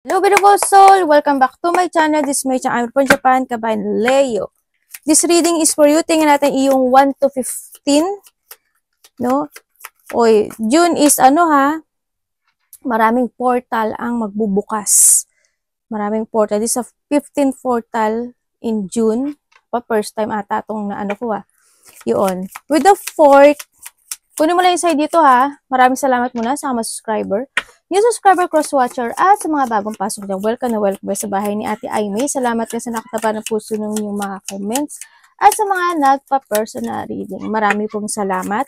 Hello beautiful soul! Welcome back to my channel. This is my channel. I'm from Japan, Kabayan Leo. This reading is for you. Tingnan natin yung 1 to 15. No? Oy, June is maraming portal ang magbubukas. Maraming portal. This is a 15th portal in June. First time ata itong Yun. With the 4th, kunin mo lang yung side dito ha. Maraming salamat muna sa mga subscriber. New subscriber, cross-watcher, at sa mga bagong pasok dyan, welcome na welcome sa bahay ni Ate Aimee. Salamat din sa nakataba ng puso ng inyong mga comments. At sa mga nagpa-personal reading, marami pong salamat.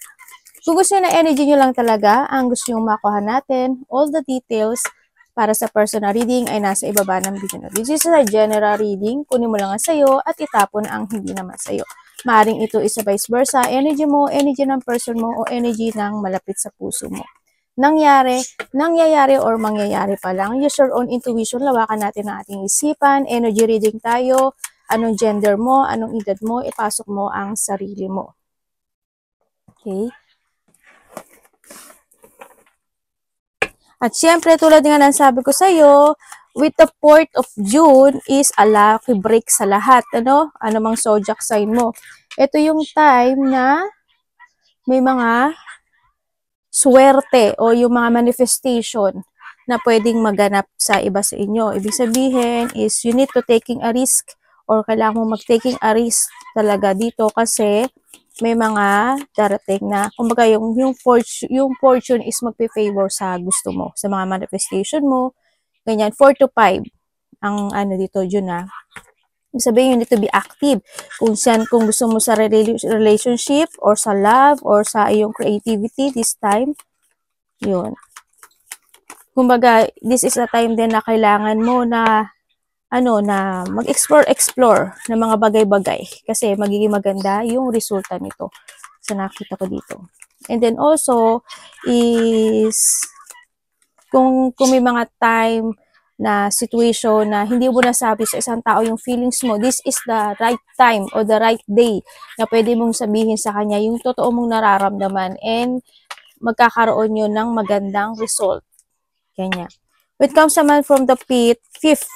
Kung gusto nyo na energy nyo lang talaga, ang gusto nyo makuha natin, all the details para sa personal reading ay nasa ibaba ng video na. This is a general reading, kunin mo lang ang sayo at itapon ang hindi naman sayo. Maaring ito is vice versa, energy mo, energy ng person mo, o energy ng malapit sa puso mo. Nangyayari or mangyayari pa lang. Use your own intuition, lawakan natin ang ating isipan, energy reading tayo, anong gender mo, anong edad mo, ipasok mo ang sarili mo. Okay? At syempre, tulad nga ng sabi ko sa iyo, with the 4th of June is a lucky break sa lahat. Ano mang zodiac sign mo. Ito yung time na may mga swerte o yung mga manifestation na pwedeng maganap sa iba sa inyo. Ibig sabihin is you need to taking a risk or kailangan mo mag-taking a risk talaga dito kasi may mga darating na, kumbaga yung fortune is magpe-favor sa gusto mo, sa mga manifestation mo, ganyan, 4 to 5 ang dito, yun na. Sabihin, you need to be active. Kung gusto mo sa relationship, or sa love, or sa iyong creativity this time, yun. Kumbaga, this is a time din na kailangan mo na, na mag-explore ng mga bagay-bagay. Kasi magiging maganda yung resulta nito sa nakita ko dito. And then also, is, kung may mga time na situation na hindi mo nasabi sa isang tao yung feelings mo, this is the right time or the right day na pwede mong sabihin sa kanya yung totoo mong nararamdaman and magkakaroon yun ng magandang result. Kanya. When it comes naman from the 5th,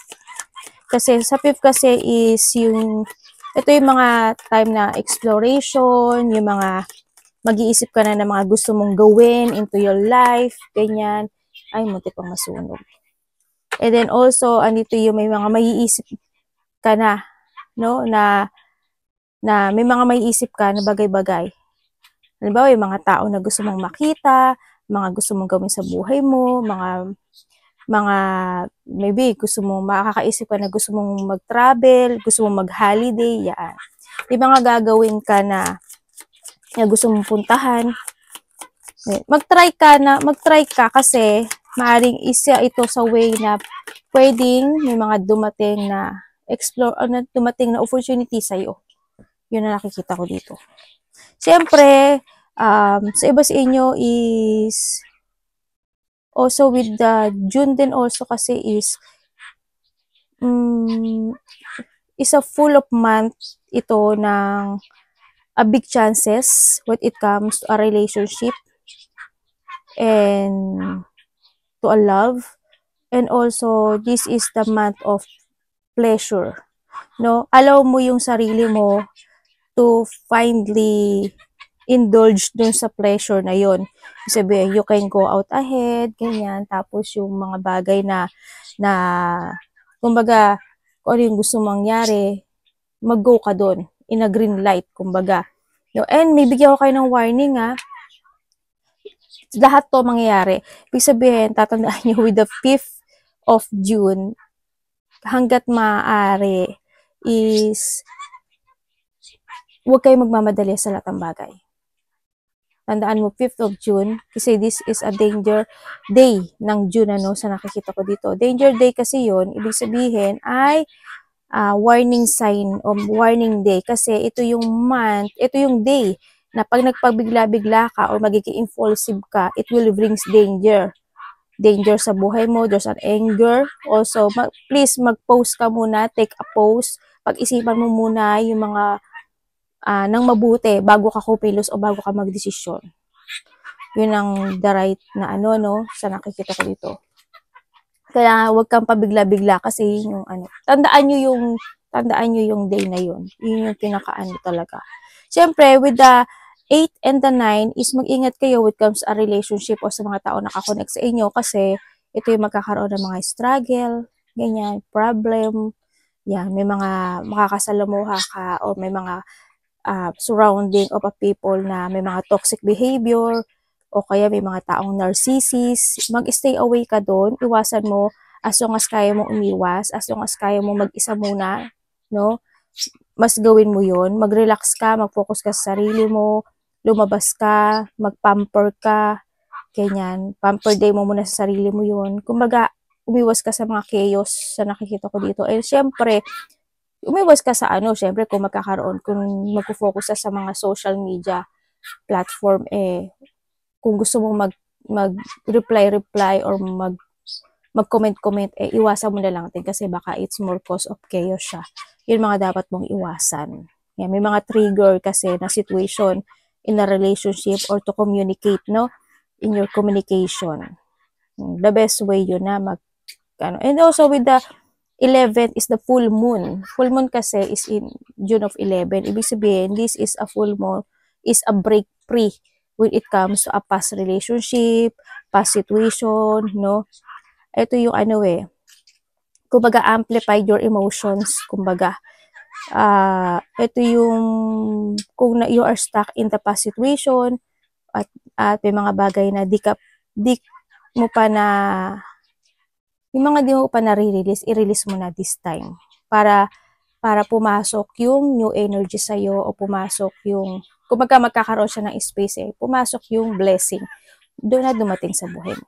kasi sa 5th kasi is ito yung mga time na exploration, yung mga mag-iisip ka na ng mga gusto mong gawin into your life, ganyan. Ay, munti pang masunog. And then also, andito yung may mga maiisip ka na, no? Na may mga maiisip ka na bagay-bagay. Halimbawa, yung mga tao na gusto mong makita, mga gusto mong gawin sa buhay mo, mga maybe gusto mong makakaisip ka na gusto mong mag-travel, gusto mong mag-holiday, yan. May mga gagawin ka na gusto mong puntahan. Mag-try ka kasi maaring isa ito sa way na pwedeng may mga dumating na dumating na opportunity sa'yo. Yun na nakikita ko dito. Siyempre, sa iba sa inyo is also with the June din also kasi is a full of month ito ng a big chances when it comes to a relationship and to a love. And also, this is the month of pleasure. No? Allow mo yung sarili mo to finally indulge dun sa pleasure na yon. Sabihin, you can go out ahead, ganyan. Tapos yung mga bagay na kumbaga, kung ano yung gusto mangyari, mag-go ka dun. In a green light, kumbaga. No? And may bigyan ko kayo ng warning lahat to mangyayari. Ibig sabihin, tatandaan nyo with the 5th of June, hanggat maaari is huwag kayo magmamadali sa lahat ng bagay. Tandaan mo, 5th of June, kasi this is a danger day ng June, sa nakikita ko dito. Danger day kasi yon, ibig sabihin ay warning sign o warning day. Kasi ito yung month, ito yung day na pag nagpagbigla-bigla ka o magiging impulsive ka, it will brings danger. Danger sa buhay mo, there's an anger. Also, please mag-pause ka muna, take a pause. Pag-isipan mo muna yung mga nang mabuti bago ka kumilos o bago ka magdesisyon. Yun ang the right na sa nakikita ko dito. Kaya huwag kang pabigla-bigla kasi yun yung ano. Tandaan nyo yung day na yun. Yun yung pinaka-ano talaga. Siyempre, with the 8 and the 9 is mag-ingat kayo when it comes a relationship o sa mga tao nakakonect sa inyo kasi ito yung magkakaroon ng mga struggle, ganyan, problem, yan, may mga makakasalamuha ka o may mga surrounding of a people na may mga toxic behavior o kaya may mga taong narcissist, mag-stay away ka doon, iwasan mo as long as kaya mo umiwas, as long as kaya mo mag-isa muna, no? Mas gawin mo yon, mag-relax ka, mag-focus ka sa sarili mo, lumabas ka, mag-pamper ka, ganyan. Pamper day mo muna sa sarili mo yun. Kumbaga, umiwas ka sa mga chaos sa nakikita ko dito. And syempre, umiwas ka sa ano, syempre kung magpo-focus ka sa mga social media platform, kung gusto mong mag-reply or mag-comment, iwasan mo na lang din kasi baka it's more cause of chaos siya. Yun mga dapat mong iwasan. Yan, may mga trigger kasi na situation in a relationship or to communicate, no? In your communication. The best way yun na and also with the 11 is the full moon. Full moon kasi is in June of 11. Ibig sabihin, this is a full moon, is a break free when it comes to a past relationship, past situation, no? Ito yung ano kumbaga amplify your emotions, kumbaga. Ito yung kung you are stuck in the past situation at may mga bagay na di mo pa na yung mga di mo pa na-release, i-release mo na this time para pumasok yung new energy sa'yo o pumasok yung kung magkakaroon siya ng space pumasok yung blessing doon na dumating sa buhay mo.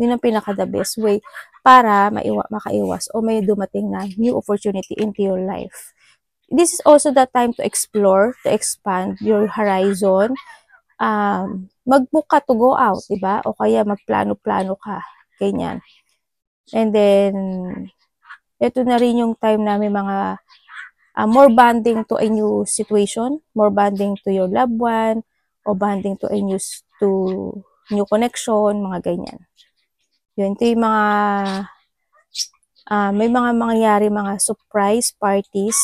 Yun ang pinaka-the best way para makaiwas o may dumating na new opportunity into your life. This is also the time to explore, to expand your horizon. Mag-book ka to go out, diba? O kaya magplano-plano ka, ganyan. And then, ito na rin yung time na may mga more bonding to a new situation, more bonding to your loved one, o bonding to a new connection, mga ganyan. Yun, ito yung mga may mga mangyayari, mga surprise parties.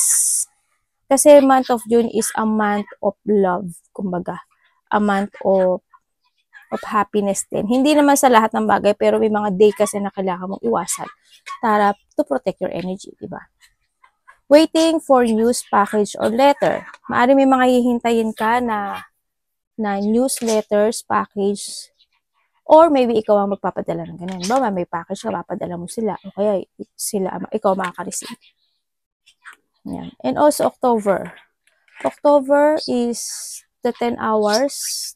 Kasi month of June is a month of love, kumbaga. A month of happiness din. Hindi naman sa lahat ng bagay, pero may mga day kasi na kailangan mong iwasan para to protect your energy, diba? Waiting for news package or letter. Maari may mga hihintayin ka na newsletters, package, or maybe ikaw ang magpapadala ng ganun. Ba, may package ka, papadala mo sila. O kaya ikaw makaka-receive. Yan. And also October. October is the 10 hours,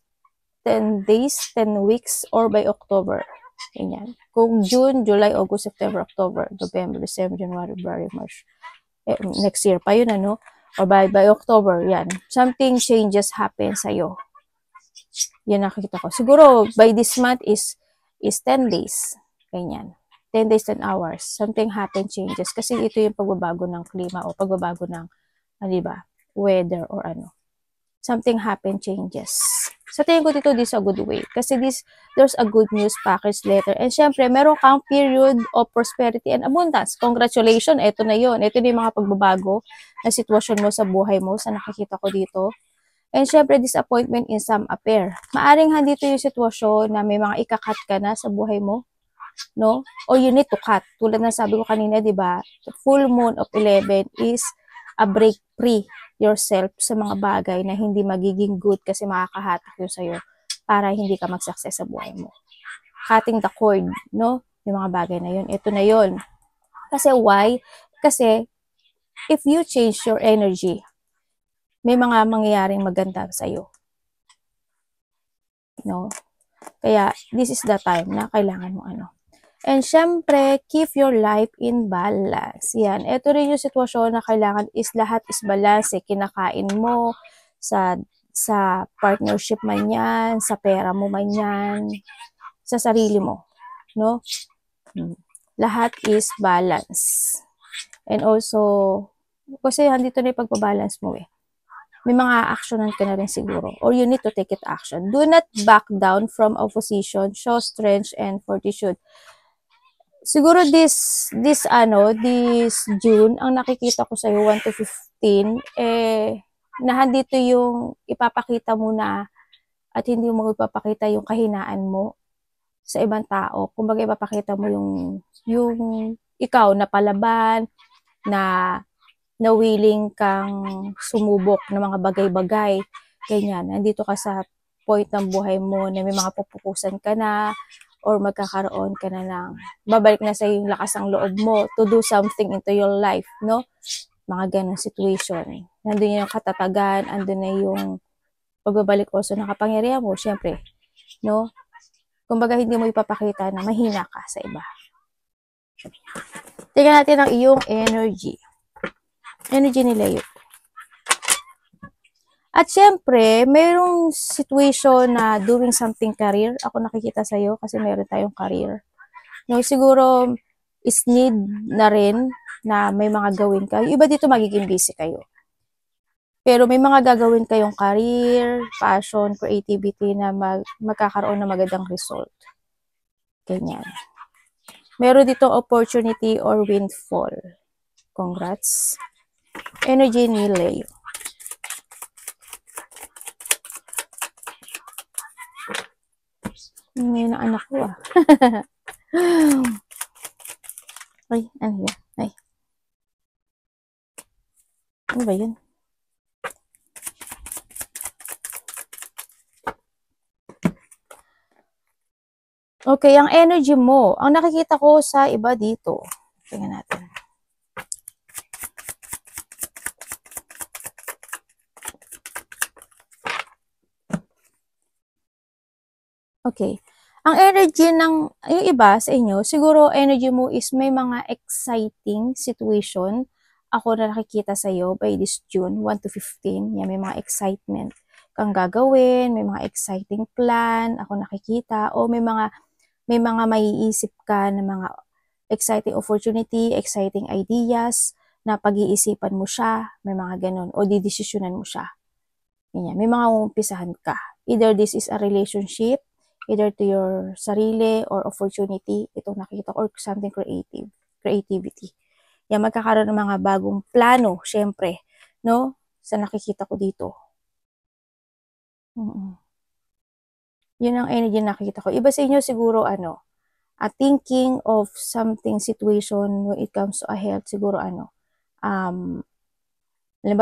10 days, 10 weeks, or by October. Ganyan. Kung June, July, August, September, October, November, December, January, February, March. Next year pa yun, ano? Or by October, yan. Something changes happen sa'yo. Yan nakikita ko. Siguro, by this month is 10 days. Ganyan. 10 days, 10 hours. Something happen, changes. Kasi ito yung pagbabago ng klima o pagbabago ng, diba, weather or ano. Something happen, changes. Sa tingin ko dito, this is a good way. Kasi there's a good news package letter. And syempre, meron kang period of prosperity and abundance. Congratulations, ito na yun. Ito na yung mga pagbabago na sitwasyon mo sa buhay mo sa nakikita ko dito. And syempre, disappointment in some affair. Maaring handito yung sitwasyon na may mga ikakat ka na sa buhay mo, no? Or you need to cut. Tulad na sabi ko kanina, di ba? The full moon of 11 is a break free yourself sa mga bagay na hindi magiging good kasi makakahatak yun sa'yo para hindi ka mag-success sa buhay mo. Cutting the cord, no? Yung mga bagay na yun. Ito na yun. Kasi why? Kasi if you change your energy, may mga mangyayaring maganda sa'yo. No? Kaya, this is the time na kailangan mo ano. And syempre, keep your life in balance. Yan. Ito rin yung sitwasyon na kailangan is lahat is balance. Kinakain mo, sa partnership man yan, sa pera mo man yan, sa sarili mo. No? Lahat is balance. And also, kasi handito na yung pagbabalance mo may mga actionan ka na rin siguro. Or you need to take it action. Do not back down from opposition. Show strength and fortitude. siguro this June, ang nakikita ko sa'yo, 1 to 15, nahandito yung ipapakita mo na at hindi mo ipapakita yung kahinaan mo sa ibang tao. Kumbaga ipapakita mo yung ikaw na palaban, na willing kang sumubok ng mga bagay-bagay. Ganyan. Nandito ka sa point ng buhay mo na may mga pupukusan ka na or magkakaroon ka na ng babalik na sa yung lakas ng loob mo to do something into your life, no? Mga ganong situation. Nandun yung katatagan, andun na yung pagbabalik also ng kapangyarihan mo, syempre, no? Kumbaga, hindi mo ipapakita na mahina ka sa iba. Tingnan natin ang iyong energy. Energy ni Leo. At syempre, mayroong situation na doing something career. Ako nakikita sa'yo kasi mayroon tayong career. No, siguro, is need na rin na may mga gawin ka. Yung iba dito magiging busy kayo. Pero may mga gagawin kayong career, passion, creativity na magkakaroon ng magandang result. Ganyan. Meron dito opportunity or windfall. Congrats. Energy ni Leo. Ngayon ang anak ko ah. Ay, ano yun? Ay. Ano ba yun? Okay, ang energy mo. Ang nakikita ko sa iba dito. Tingnan natin. Okay. Ang energy ng yung iba sa inyo, siguro energy mo is may mga exciting situation. Ako na nakikita sa iyo by this June 1 to 15, yan, may mga excitement kang gagawin, may mga exciting plan, ako nakikita, o may mga maiisip ka na mga exciting opportunity, exciting ideas na pag-iisipan mo siya, may mga ganun, o didesisyonan mo siya. Ganyan, may mga umpisahan ka. Either this is a relationship, either to your sarili or opportunity, itong nakikita ko, or something creativity. Yan, magkakaroon ng mga bagong plano, syempre, no? Sa nakikita ko dito. Yun ang energy na nakikita ko. Iba sa inyo siguro, thinking of something situation when it comes to a health, siguro halimbawa,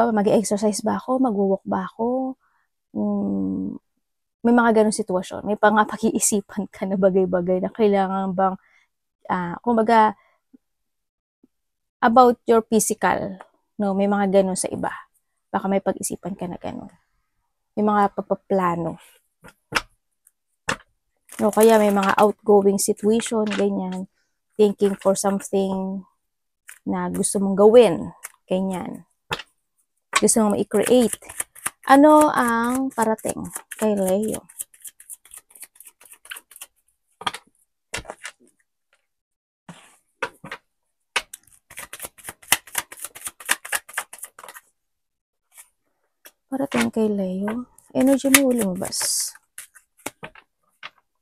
mag-exercise ba ako, mag-walk ba ako, may mga ganong sitwasyon. May pag-iisipan ka na bagay-bagay na kailangan bang, kumbaga, about your physical, no? May mga ganon sa iba. Baka may pag-isipan ka na ganon. May mga pagpaplano. No, kaya may mga outgoing situation, ganyan. Thinking for something na gusto mong gawin, ganyan. Gusto mong i-create. Ano ang parating kay Leo? Parating kay Leo. Energy mo lumabas.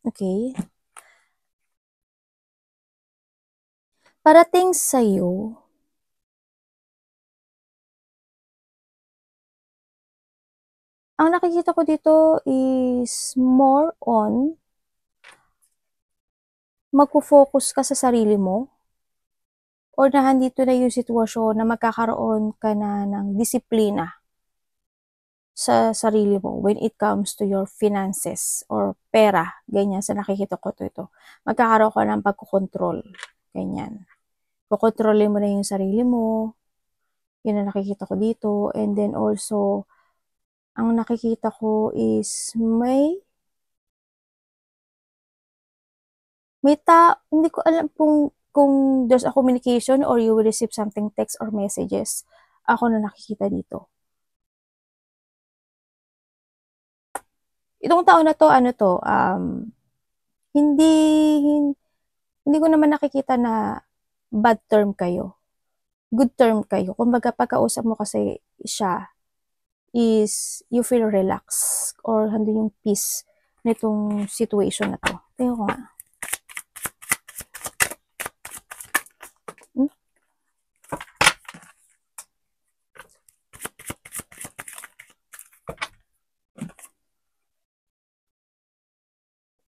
Okay. Parating sa'yo, ang nakikita ko dito is more on magpo-focus ka sa sarili mo or nahandito na yung sitwasyon na magkakaroon ka na ng disiplina sa sarili mo when it comes to your finances or pera, ganyan, sa nakikita ko ito. Magkakaroon ka ng pagkokontrol, ganyan. Kukontrolin mo na yung sarili mo, yun ang nakikita ko dito, and then also, ang nakikita ko is hindi ko alam kung there's a communication or you will receive something text or messages. Ako na nakikita dito. Itong taon na to, hindi ko naman nakikita na bad term kayo. Good term kayo. Kumbaga, pagkausap mo kasi siya is you feel relaxed or handun yung peace nitong situation na to. Tingnan ko nga.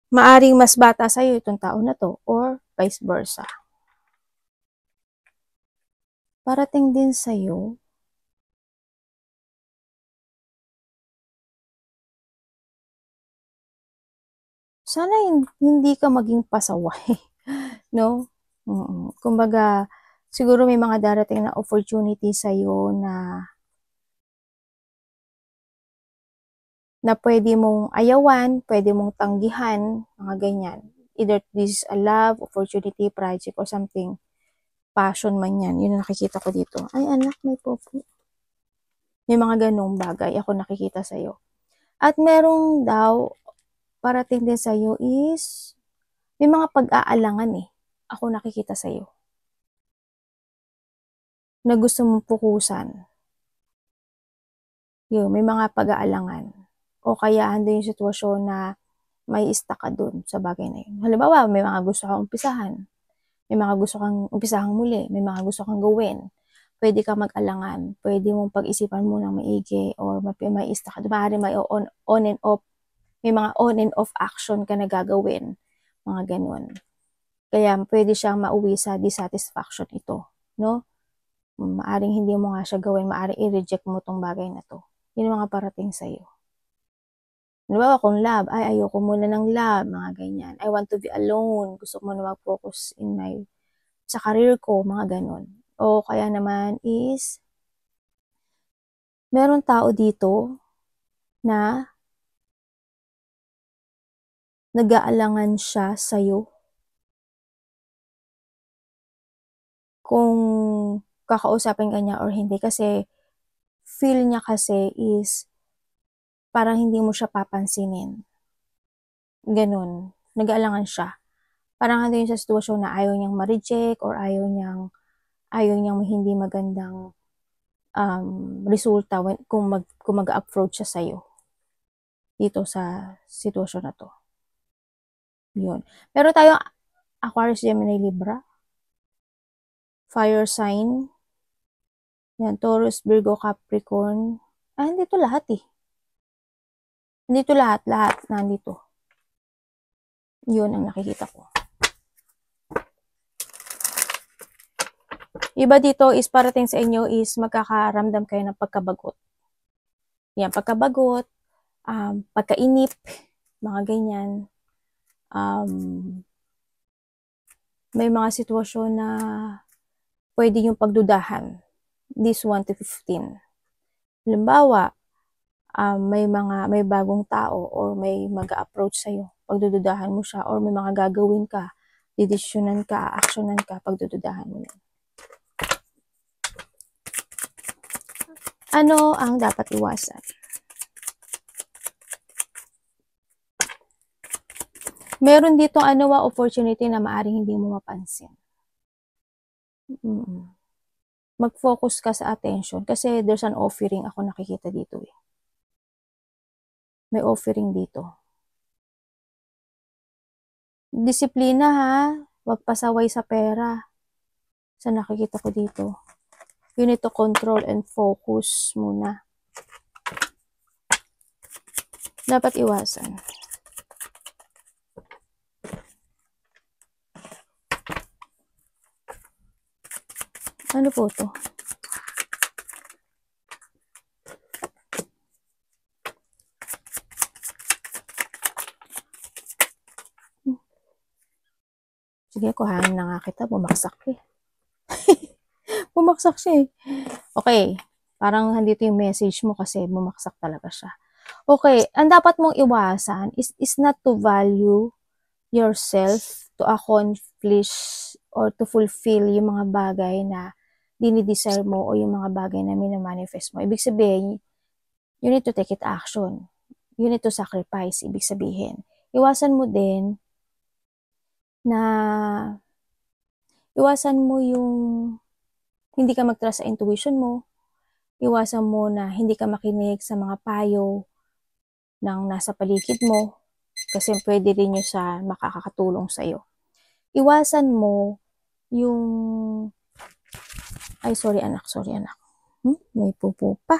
Maaring mas bata sa'yo itong tao na to or vice versa. Parating din sa'yo sana hindi ka maging pasaway, no? Kumbaga, siguro may mga darating na opportunity sa'yo na pwede mong ayawan, pwede mong tanggihan, mga ganyan. Either this is a love, opportunity, project, or something. Passion man yan. Yun ang nakikita ko dito. Ay, anak, may popo. May mga ganong bagay ako nakikita sa'yo. At merong daw, parating din sa'yo is, may mga pag-aalangan ako nakikita sa'yo. Na gusto mong pukusan. Yun, may mga pag-aalangan. O kaya hando yung sitwasyon na may stuck ka dun sa bagay na yun. Halimbawa, may mga gusto kang umpisahan. May mga gusto kang umpisahang muli. May mga gusto kang gawin. Pwede ka mag-alangan. Pwede mong pag-isipan mo ng maigi or may stuck ka. Maaari may on and off. May mga on and off action ka na gagawin. Mga ganun. Kaya pwede siyang mauwi sa dissatisfaction ito. No? Maaring hindi mo nga siya gawin. Maaring i-reject mo tong bagay na to. Yun ang mga parating sa'yo. Halimbawa kung love, ay ayoko muna ng love, mga ganyan. I want to be alone. Gusto ko muna mag-focus sa career ko, mga ganun. O kaya naman is, meron tao dito na nag-aalangan siya sa'yo. Kung kakausapin ka niya or hindi. Kasi, feel niya kasi is, parang hindi mo siya papansinin. Ganun. Nag-aalangan siya. Parang ano yun sa sitwasyon na ayaw niyang ma-reject or ayaw niyang hindi magandang resulta kung mag-approach siya sa'yo. Dito sa sitwasyon na to. Yun. Pero tayo, Aquarius, Gemini, Libra. Fire sign. Yan, Taurus, Virgo, Capricorn. Hindi to lahat Hindi to lahat nandito. Yun ang nakikita ko. Iba dito is parating sa inyo is magkakaramdam kayo ng pagkabagot. Yan, pagkabagot, pagkainip, mga ganyan. May mga sitwasyon na pwede yung pagdudahan. This 1 to 15. Halimbawa, may bagong tao or may mag-approach sa'yo. Pagdududahan mo siya or may mga gagawin ka, didesisyonan ka, aksyonan ka, pagdududahan mo yan. Ano ang dapat iwasan? Meron dito opportunity na maaring hindi mo mapansin. Mag-focus ka sa attention kasi there's an offering ako nakikita dito May offering dito. Disiplina ha, wag pasaway sa pera. Sa nakikita ko dito. You need to control and focus muna. Dapat iwasan. Ano po to? Sige, kuhanin na nga kita. Bumaksak Bumaksak siya Okay. Parang nandito yung message mo kasi bumaksak talaga siya. Okay. Ang dapat mong iwasan is not to value yourself to accomplish or to fulfill yung mga bagay na dinidesire mo o yung mga bagay na minamanifest mo. Ibig sabihin, you need to take it action. You need to sacrifice, ibig sabihin. Iwasan mo din iwasan mo yung hindi ka mag-trust sa intuition mo. Iwasan mo na hindi ka makinig sa mga payo ng nasa paligid mo kasi pwede rin yun sa makakatulong sa'yo. Iwasan mo yung sorry anak. May pupo pa.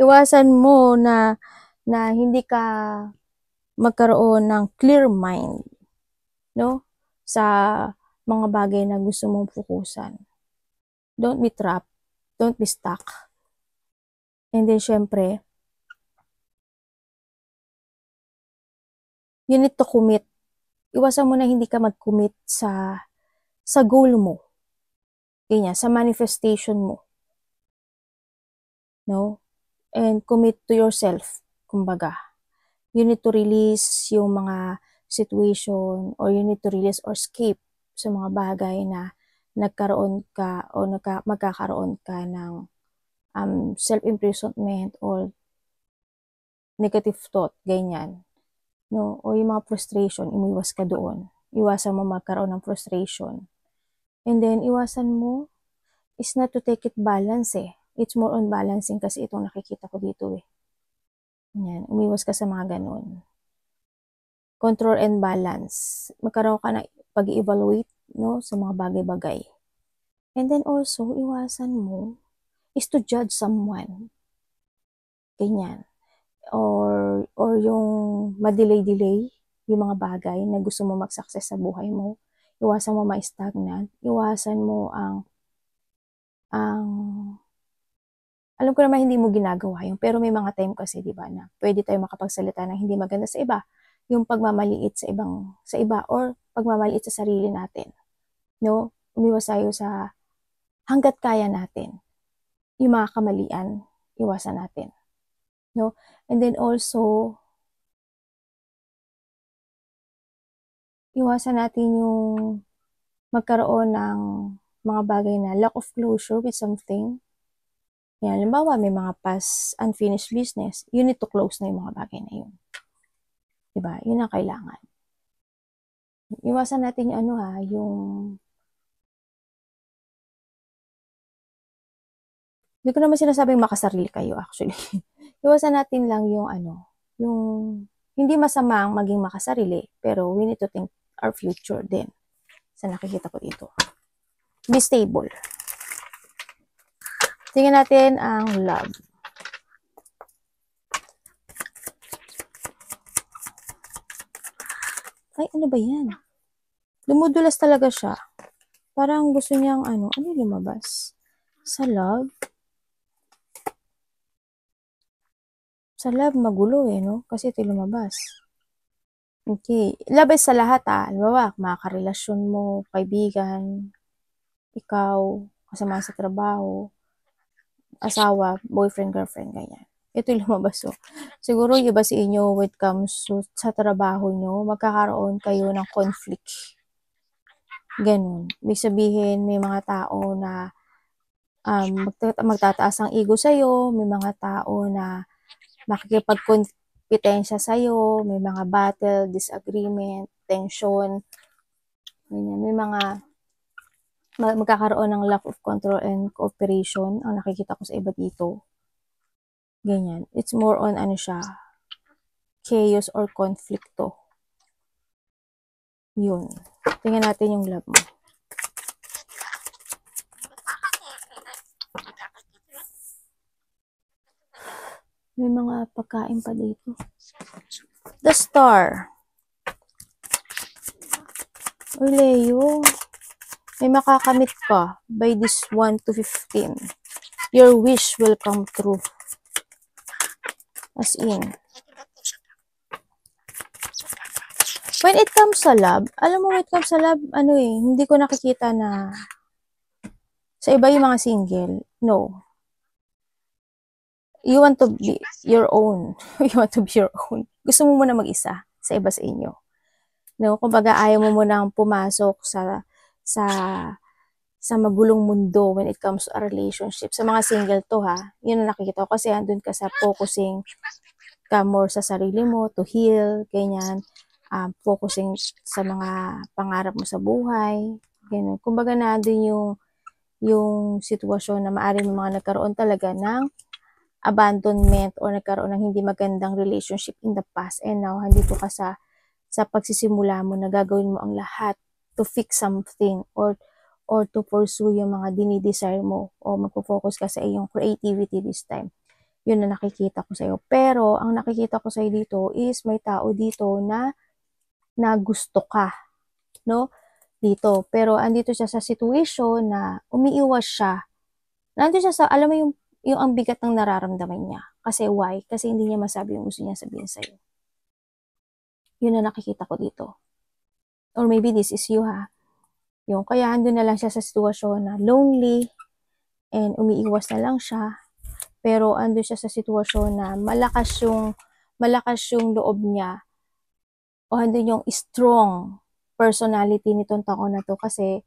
Iwasan mo na hindi ka magkaroon ng clear mind, no? Sa mga bagay na gusto mong fokusan. Don't be trapped. Don't be stuck. And then, syempre, you need to commit. Iwasan mo na hindi ka mag-commit sa goal mo. Ganyan, sa manifestation mo. No? And commit to yourself, kumbaga. You need to release yung mga situation or you need to release or escape sa mga bagay na nagkaroon ka o magkakaroon ka ng self-imprisonment or negative thought, ganyan. No? O yung mga frustration, umiwas ka doon. Iwasan mo magkaroon ng frustration. And then, iwasan mo is not to take it balance eh. It's more on balancing kasi itong nakikita ko dito eh. Yan, umiwas ka sa mga ganun. Control and balance. Magkaroon ka na pag-evaluate, no, sa mga bagay-bagay. And then also, iwasan mo is to judge someone. Ganyan. Or yung ma-delay-delay yung mga bagay na gusto mo mag-success sa buhay mo. Iwasan mo ma-stagnant. Iwasan mo ang alam ko naman hindi mo ginagawa yun, pero may mga time kasi, di ba, na pwede tayo makapagsalita ng hindi maganda sa iba, yung pagmamaliit sa iba, or pagmamaliit sa sarili natin. No? Umiwas tayo sa hanggat kaya natin. Yung mga kamalian, iwasan natin. No? And then also, iwasan natin yung magkaroon ng mga bagay na lack of closure with something. Yan, halimbawa, may mga past unfinished business, you need to close na yung mga bagay na yun. Diba? Yun ang kailangan. Iwasan natin yung yung hindi ko naman sinasabing makasarili kayo actually. Iwasan natin lang yung yung hindi masamang maging makasarili, pero we need to think our future din. Sa nakikita ko dito. Be stable. Tingnan natin ang love. Ay, ano ba yan? Dumudulas talaga siya. Parang gusto niyang ano lumabas? Sa love? Sa love, magulo no? Kasi ito lumabas. Okay. Love is sa lahat Halimbawa, mga karelasyon mo, kaibigan, ikaw, kasama sa trabaho, asawa, boyfriend, girlfriend, ganyan. Ito yung lumabas Siguro yung iba sa inyo when it comes sa trabaho nyo, magkakaroon kayo ng conflict. Ganun. Ibig sabihin, may mga tao na magtataas ang ego sa'yo, may mga tao na makikipagkompetensya sa'yo, may mga battle, disagreement, tension, ganyan. May mga magkakaroon ng lack of control and cooperation ang nakikita ko sa iba dito. Ganyan. It's more on chaos or konflikto. Yun. Tingnan natin yung love mo. May mga pagkain pa dito. The Star. Uy, Leo. May makakamit ka by this 1 to 15. Your wish will come true. As in. When it comes sa love, alam mo when it comes sa love, hindi ko nakikita na sa iba yung mga single. No. You want to be your own. You want to be your own. Gusto mo muna mag-isa sa iba sa inyo. No, kumbaga ayaw mo munang pumasok sa magulong mundo when it comes to a relationship. Sa mga single to yun ang nakikita ko kasi andun ka sa focusing ka more sa sarili mo, to heal, ganyan. Focusing sa mga pangarap mo sa buhay, ganyan. Kumbaga nandun yung sitwasyon na maaari mo mga nagkaroon talaga ng abandonment or nagkaroon ng hindi magandang relationship in the past and now handito ka sa pagsisimula mo na gagawin mo ang lahat to fix something or to pursue yung mga dinidesire mo o magpo-focus ka sa iyong creativity this time. Yun na nakikita ko sa'yo. Pero, ang nakikita ko sa'yo dito is may tao dito na gusto ka, no? Dito. Pero, andito siya sa situation na umiiwas siya. Nandito siya sa, alam mo yung ang bigat ng nararamdaman niya. Kasi why? Kasi hindi niya masabi yung gusto niya sabihin sa'yo. Yun na nakikita ko dito. Or maybe this is you, ha? Yung, kaya andun na lang siya sa sitwasyon na lonely and umiiwas na lang siya. Pero andun siya sa sitwasyon na malakas yung loob niya o andun yung strong personality nitong tao na to kasi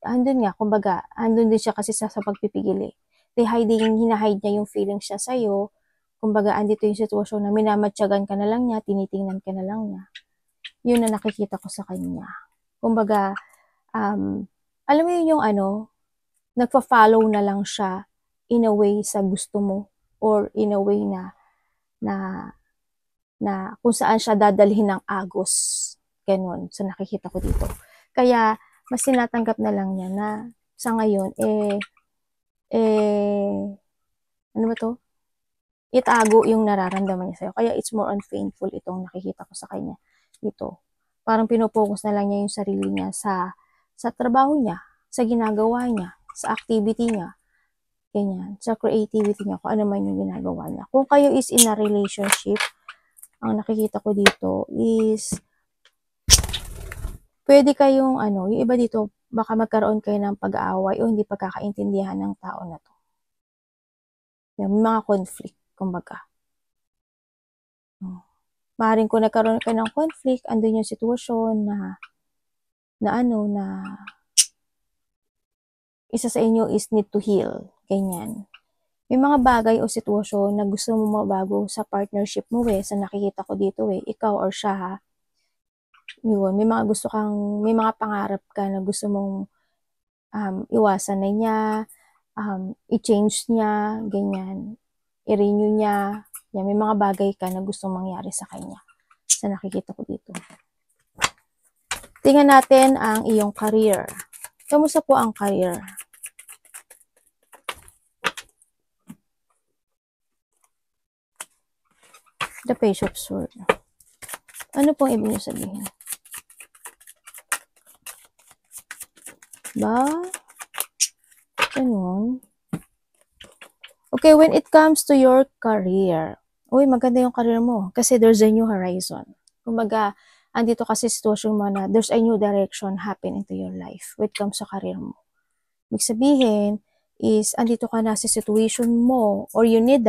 andun nga, kumbaga, andun din siya kasi sa pagpipigil eh. Hinahide niya yung feelings siya sa'yo. Kumbaga, andito yung sitwasyon na minamatyagan ka na lang niya, tinitingnan ka na lang niya. Yun na nakikita ko sa kanya. Kumbaga, alam mo yun yung nagpa-follow na lang siya in a way sa gusto mo or in a way na kung saan siya dadalhin ng agos. Ganun. So, nakikita ko dito. Kaya, mas tinatanggap na lang niya na sa ngayon, ano ba to? Itago yung nararamdaman niya sa'yo. Kaya, it's more on painful itong nakikita ko sa kanya dito. Parang pinopokus na lang niya yung sarili niya sa trabaho niya, sa ginagawa niya, sa activity niya, ganyan, sa creativity niya, kung ano man yung ginagawa niya. Kung kayo is in a relationship, ang nakikita ko dito is, pwede kayong, yung iba dito, baka magkaroon kayo ng pag-aaway o hindi pagkakaintindihan ng tao na to. May mga conflict, kumbaga. Maaaring kung nagkaroon ka ng conflict, andun yung sitwasyon na isa sa inyo is need to heal. Ganyan. May mga bagay o sitwasyon na gusto mo mabago sa partnership mo sa nakikita ko dito ikaw or siya ha. Yun, may mga pangarap ka na gusto mong iwasan na niya, i-change niya, ganyan, i-renew niya. Yan, may mga bagay ka na gusto mangyari sa kanya. Sa nakikita ko dito. Tingnan natin ang iyong career. Kamusta po ang career? The Page of Swords. Ano pong ibig niyo sabihin? Ba? Ganun. Okay, when it comes to your career, uy, maganda yung career mo kasi there's a new horizon. Kumbaga, andito kasi sitwasyon mo na there's a new direction happening to your life when it comes sa career mo. Ibig sabihin is, andito ka na sa situation mo or you need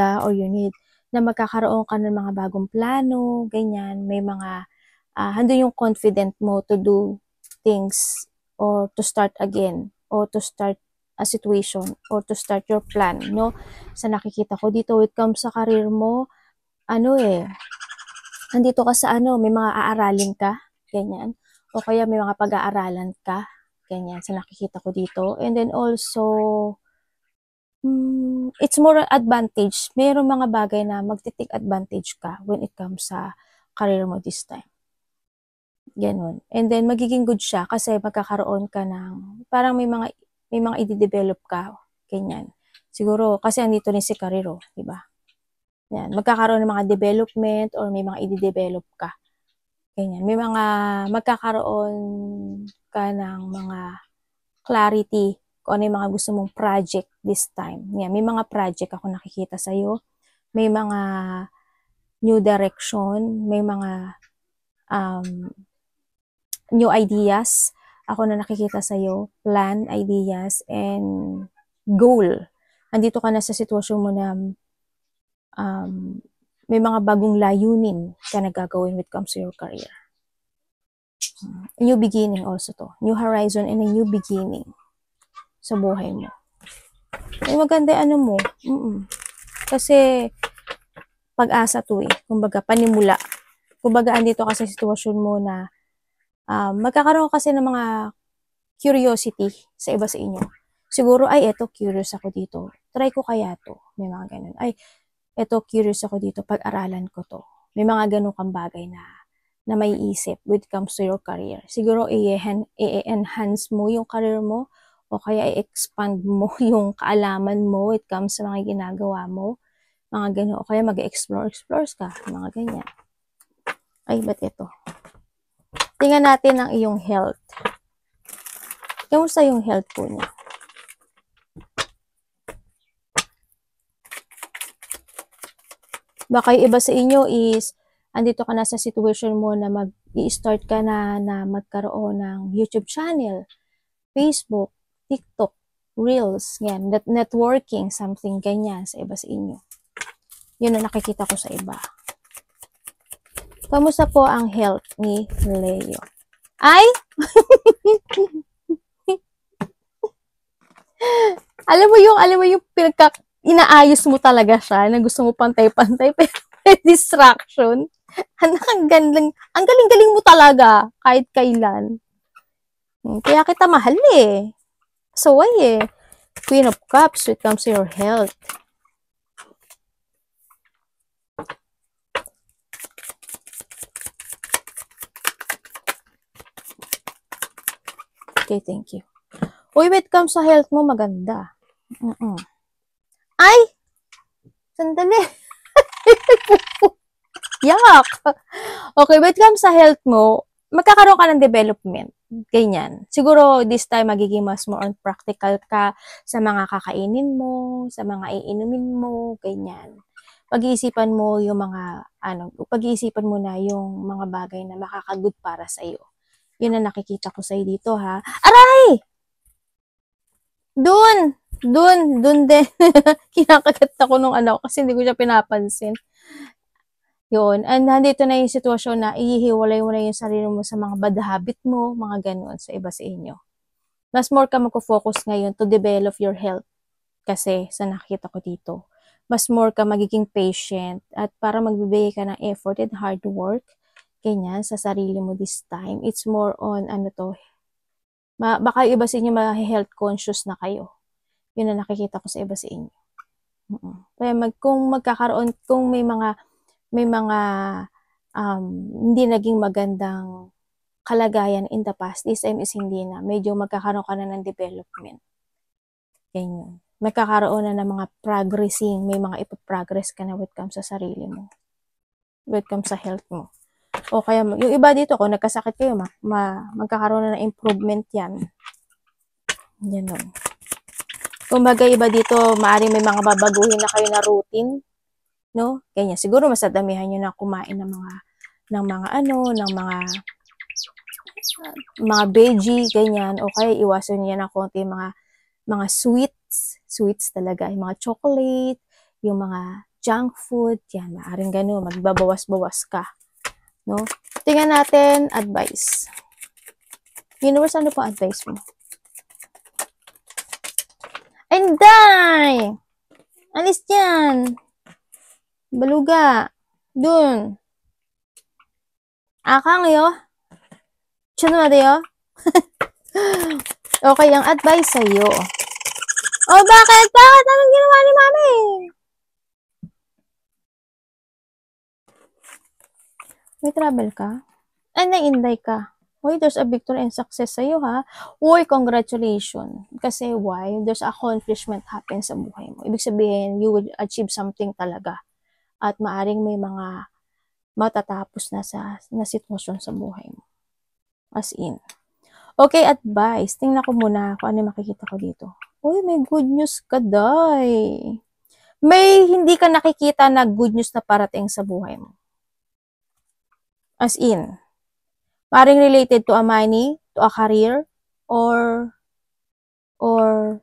na magkakaroon ka ng mga bagong plano, ganyan, may mga, handun yung confident mo to do things or to start again or to start a situation or to start your plan, no? Sa nakikita ko dito, when it comes sa career mo, andito ka sa may mga aaralin ka, ganyan, o kaya may mga pag-aaralan ka, ganyan, sa nakikita ko dito. And then also, it's more advantage. Mayroong mga bagay na magti-take advantage ka when it comes sa career mo this time. Ganun. And then, magiging good siya kasi magkakaroon ka ng, parang may mga i-develop ka. Ganyan. Siguro, kasi andito rin si Kariro, di ba? Yan. Magkakaroon ng mga development or may mga i-develop ka. Ganyan. May mga magkakaroon ka ng mga clarity kung ano yung mga gusto mong project this time. Yan. May mga project ako nakikita sa'yo. May mga new direction. May mga new ideas ako na nakikita sa'yo, plan, ideas, and goal. Andito ka na sa sitwasyon mo na may mga bagong layunin ka na gagawin when it comes to your career. A new beginning also to. New horizon and a new beginning sa buhay mo. Ay, maganda mo. Kasi pag-asa to Kumbaga, panimula. Kumbaga, andito ka sa sitwasyon mo na magkakaroon kasi ng mga curiosity sa iba sa inyo. Siguro, ay, eto, curious ako dito. Try ko kaya to. May mga ganun. Ay, eto, curious ako dito. Pag-aralan ko to. May mga ganun kang bagay na may isip when it comes to your career. Siguro, i-enhance mo yung career mo o kaya i-expand mo yung kaalaman mo when it comes sa mga ginagawa mo. Mga ganyan. O kaya mag-explore ka. Mga ganyan. Ay, ba't ito? Tingnan natin ang iyong health. Kamusta yung health po niya? Baka yung iba sa inyo is, andito ka na sa situation mo na mag-i-start ka na magkaroon ng YouTube channel, Facebook, TikTok, Reels, yan, networking, something ganyan sa iba sa inyo. Yun ang nakikita ko sa iba. Kamusta po ang health ni Leo? Ay! alam mo yung inaayos mo talaga siya, na gusto mo pantay-pantay, pero may distraction. Ang galing-galing mo talaga, kahit kailan. Kaya kita mahal eh. So why eh? Queen of Cups, when it comes to your health. Okay, thank you. Uy, when it comes sa health mo, maganda. Ay! Sandali. Yak! Okay, when it comes sa health mo, magkakaroon ka ng development. Ganyan. Siguro, this time, magiging mas more on practical ka sa mga kakainin mo, sa mga iinumin mo, ganyan. Pag-iisipan mo yung mga, pag-iisipan mo na yung mga bagay na makakagood para sa iyo. Yun ang nakikita ko sa'yo dito, ha? Aray! Dun din. Kinakagat ako nung kasi hindi ko siya pinapansin. Yun. And nandito na yung sitwasyon na ihihiwalay mo na yung sarili mo sa mga bad habit mo, mga ganun sa iba sa inyo. Mas more ka magpo-focus ngayon to develop your health. Kasi sa nakikita ko dito, mas more ka magiging patient at para magbibigay ka ng effort and hard work, ganyan, sa sarili mo this time. It's more on, baka iba sa inyo ma-health conscious na kayo. Yun ang nakikita ko sa iba sa inyo. Kaya kung magkakaroon, kung may mga hindi naging magandang kalagayan in the past, this time is hindi na. Medyo magkakaroon ka na ng development. Ganyan. Magkakaroon na ng mga progressing, may mga ipaprogress ka na when it comes sa sarili mo. When it comes sa health mo. O kaya, yung iba dito, kung nagkasakit kayo, magkakaroon na ng improvement yan. Yan. Kung bagay iba dito, maaaring may mga babaguhin na kayo na routine. No? Ganyan. Siguro masadamihan nyo na kumain ng mga veggie, ganyan. O kaya iwasan nyo na konti mga sweets talaga. Yung mga chocolate, yung mga junk food, yan. Maaaring gano'n. Magbabawas-bawas ka. No? Tingnan natin, advice. Universe, ano po advice mo? Enday! Alis dyan! Baluga. Dun. Akang yo. Chun mo yo. Okay, ang advice sa'yo. Oh, bakit? Bakit? Anong ginawa ni mami? May travel ka? Ay, nai-inday ka. Uy, there's a victory and success sa'yo, ha? Uy, congratulations. Kasi why? There's accomplishment happen sa buhay mo. Ibig sabihin, you will achieve something talaga. At maaring may mga matatapos na sitwasyon sa buhay mo. As in. Okay, advice. Tingnan ko muna kung ano makikita ko dito. Uy, may good news ka, day. May hindi ka nakikita na good news na parating sa buhay mo. As in, maaring related to a money, to a career, or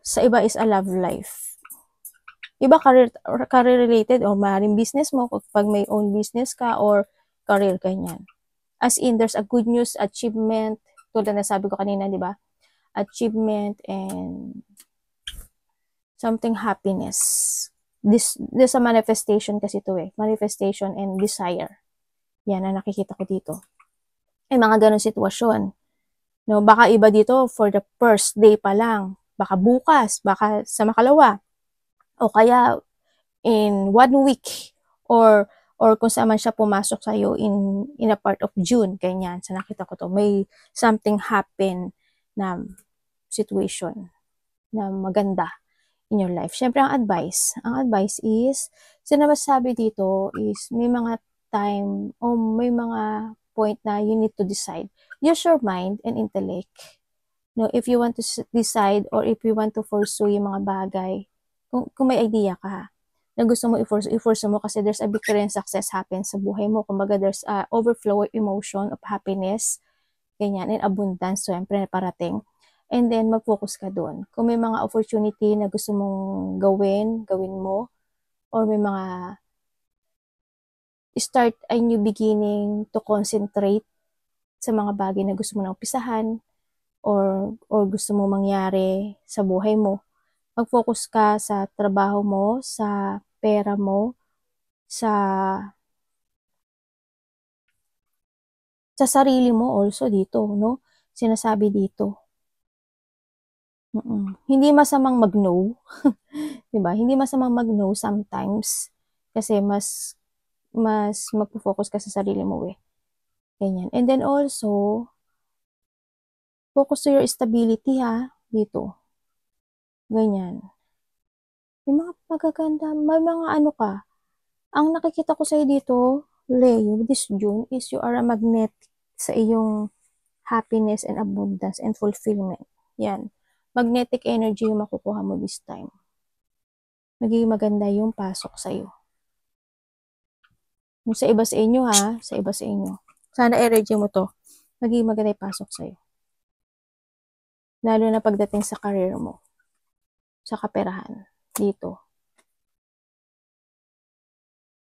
sa iba is a love life. Iba career related, or maaaring business mo, pag may own business ka, or career, ganyan. As in, there's a good news, achievement, tulad na sabi ko kanina, di ba? Achievement and something happiness. This a manifestation kasi to eh. Manifestation and desire. Yan ang nakikita ko dito. Ay, mga ganun sitwasyon. No, baka iba dito for the first day pa lang. Baka bukas, baka sa makalawa. O kaya in 1 week or kung saan man siya pumasok sa'yo in a part of June, ganyan. Sa nakita ko to, may something happen na situation na maganda in your life. Syempre, ang advice is, sinasabi dito is, may mga time o may mga point na you need to decide. Use your mind and intellect. No, if you want to decide or if you want to pursue yung mga bagay, kung may idea ka, na gusto mo i-force mo kasi there's a victory and success happens sa buhay mo. Kumbaga, there's a overflow emotion of happiness, ganyan, and abundance, syempre, parating. And then, mag-focus ka doon. Kung may mga opportunity na gusto mong gawin mo, or may mga start a new beginning to concentrate sa mga bagay na gusto mo na umpisahan, or gusto mo mangyari sa buhay mo. Mag-focus ka sa trabaho mo, sa pera mo, sa sarili mo also dito, no? Sinasabi dito. Hindi masamang mag-no. 'Di ba? Hindi masamang mag-no sometimes kasi mas magfo-focus ka sa sarili mo eh. Ganyan. And then also, focus to your stability ha, dito. Ganyan. May mga magaganda, may mga ano ka. Ang nakikita ko sa'yo dito, Leo, this June, is you are a magnet sa iyong happiness and abundance and fulfillment. Yan. Magnetic energy yung makukuha mo this time. Magiging maganda yung pasok sa'yo. Yung sa iba sa inyo ha, sa iba sa inyo. Sana energy mo to. Magiging maganda yung pasok sa'yo. Lalo na pagdating sa career mo. Sa kaperahan. Dito.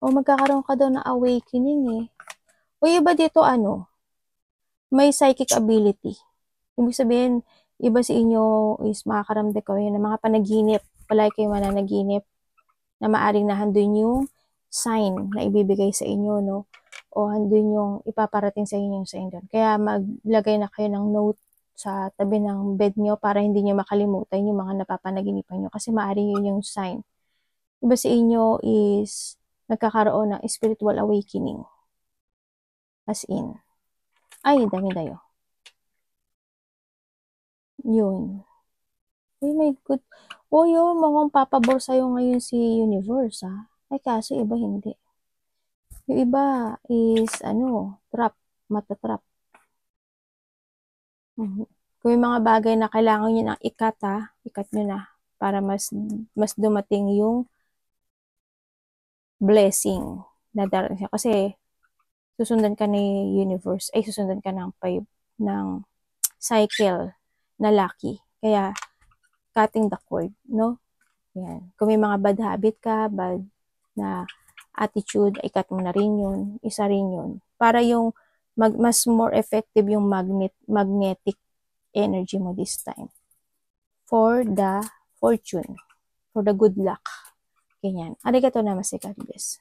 O magkakaroon ka daw ng awakening eh. O iba dito ano? May psychic ability. Ibig sabihin, iba sa inyo is makakaramdam kayo ng mga panaginip. Palagi kayo mananaginip na maaring nahandun yung sign na ibibigay sa inyo, no? O handun yung ipaparating sa inyo yung sign doon. Kaya maglagay na kayo ng note sa tabi ng bed nyo para hindi nyo makalimutan yung mga napapanaginipan nyo. Kasi maaring yun yung sign. Iba sa inyo is nagkakaroon ng spiritual awakening. As in. Ay, dami tayo. Yun. Ay, my good. O yun, mukhang papabor sa'yo ngayon si universe, ha? Ay, kaso iba hindi. Yung iba is, trap. Matatrap. Kung may mga bagay na kailangan nyo ng ikat, ha? Ikat nyo na. Para mas dumating yung blessing na darating siya. Kasi, susundan ka ni universe. Ay, susundan ka ng cycle na lucky. Kaya, cutting the cord, no? Yan. Kung may mga bad habit ka, bad na attitude, ikat mo na rin yun. Isa rin yun. Para yung mas more effective yung magnetic energy mo this time. For the fortune. For the good luck. Ganyan. Arigato namaste, God bless.